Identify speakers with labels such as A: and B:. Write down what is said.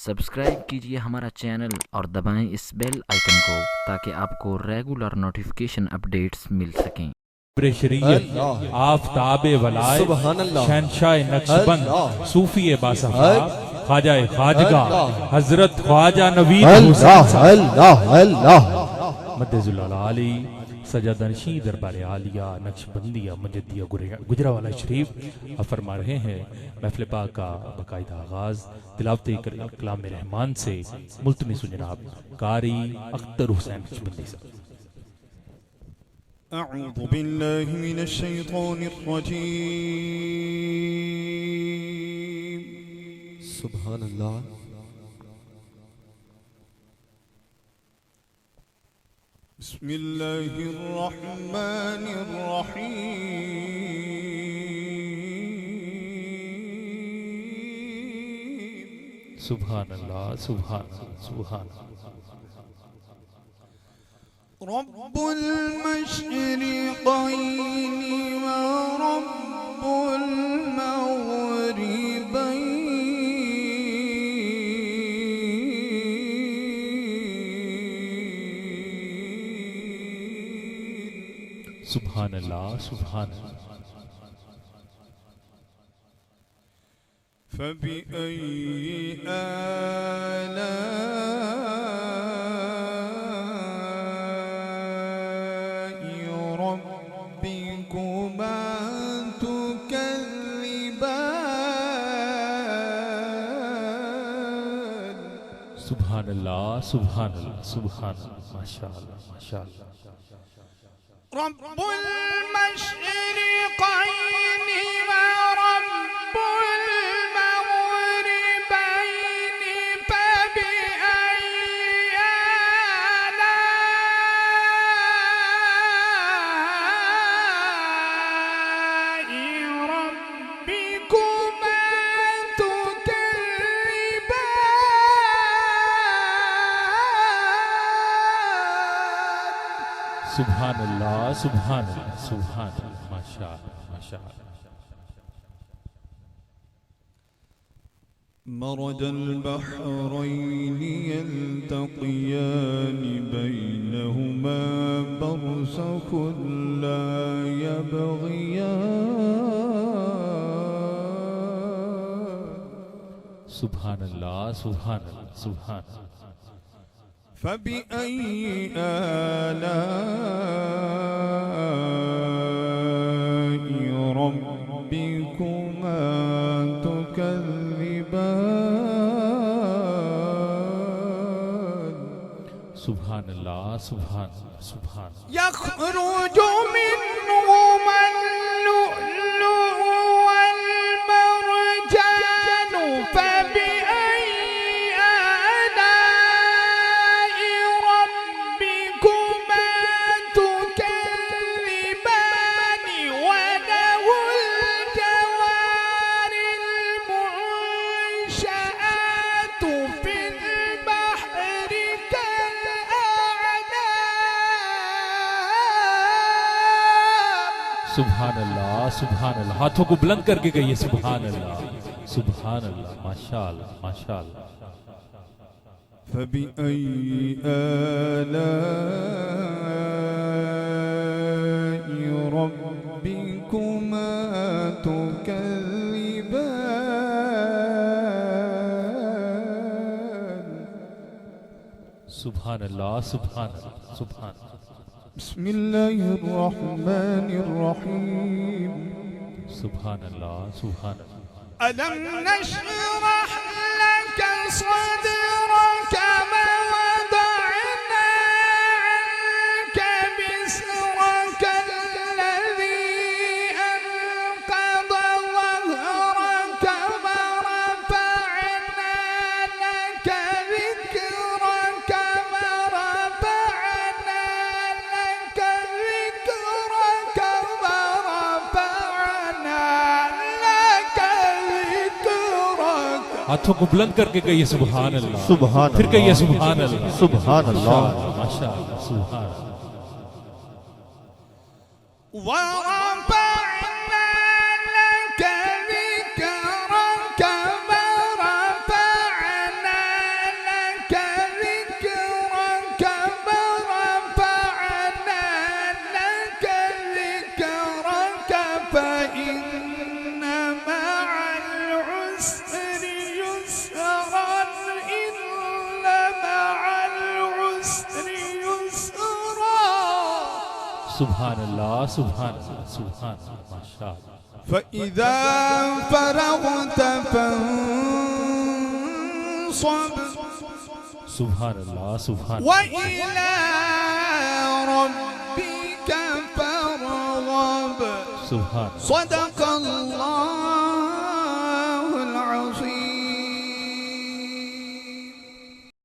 A: سبسکرائب کیجئے ہمارا چینل اور دبائیں اس بیل آئیکن کو تاکہ آپ کو ریگولر نوٹیفیکیشن اپڈیٹس مل سکیں۔
B: شریعت آفتاب ولایت شہنشاہ نقشبند صوفی باصفا خواجہ خواجگاہ حضرت خواجہ نوید حسین مدذ العالی سجادہ نشین دربار عالیہ نقشبندیہ مجدیہ گجرانوالہ شریف فرما رہے ہیں محفل پاک کا باقاعدہ آغاز تلاوت کلام رحمان سے ملتمس جناب قاری اختر حسین نقشبندی سے۔
C: أعوذ بالله من الشيطان الرجيم
D: سبحان اللہ
C: بسم الله الرحمن الرحيم
B: سبحان اللہ سبحان سبحان
C: رب المشرقين ورب المغربين
B: سبحان اللہ سبحان اللہ
C: فبأي آلاء ربكما تكذبان
B: سبحان اللہ سبحان اللہ سبحان اللہ ماشاءاللہ ماشاءاللہ
C: رب المشرقين ورب المغربين فبأي آلاء ربكما تكذبان
B: سبحان اللہ سبحان اللہ سبحان اللہ ماشاءاللہ ماشاءاللہ
C: مرج البحرين يلتقيان بينهما برزخ لا يبغيان
B: سبحان اللہ سبحان اللہ سبحان اللہ
C: فبأي آلاء ربكما تكذبان
B: سبحان اللہ سبحان اللہ سبحان اللہ
C: يخرج منهما اللؤلؤ والمرجان فبأي آلاء ربكما تكذبان وله الجوار المنشآت في البحر كالأعلام
B: سبحان اللہ سبحان اللہ ہاتھوں کو بلند کر کے کہیے سبحان اللہ سبحان اللہ ماشاءاللہ ماشاءاللہ
C: فبأي آلاء ربكما تكذبان
B: سبحان اللہ سبحان اللہ سبحان اللہ
C: بسم الله الرحمن الرحيم
B: سبحان اللہ سبحان اللہ
C: ألم نشرح لك صدرك ووضعنا عنك بسرك الذي أنقض ظهرك ورفعنا لك ذكرك ورفعنا لك ذكرك ورفعنا لك ذكرك
B: ہاتھوں کو بلند کر کے کہیے سبحان اللہ
D: سبحان
B: پھر کہیے
D: اللہ
B: سبحان اللہ
D: سبحان اللہ
B: ماشاءاللہ سبحان اللہ
C: ورفعنا لك ذكرك ورفعنا
B: सुभान अल्लाह सुभान अल्लाह सुभान अल्लाह माशाअल्लाह
C: فإذا فرغت فانصب
B: सुभान अल्लाह सुभान
C: وإلى ربك فارغب
B: सुभान
C: صدق الله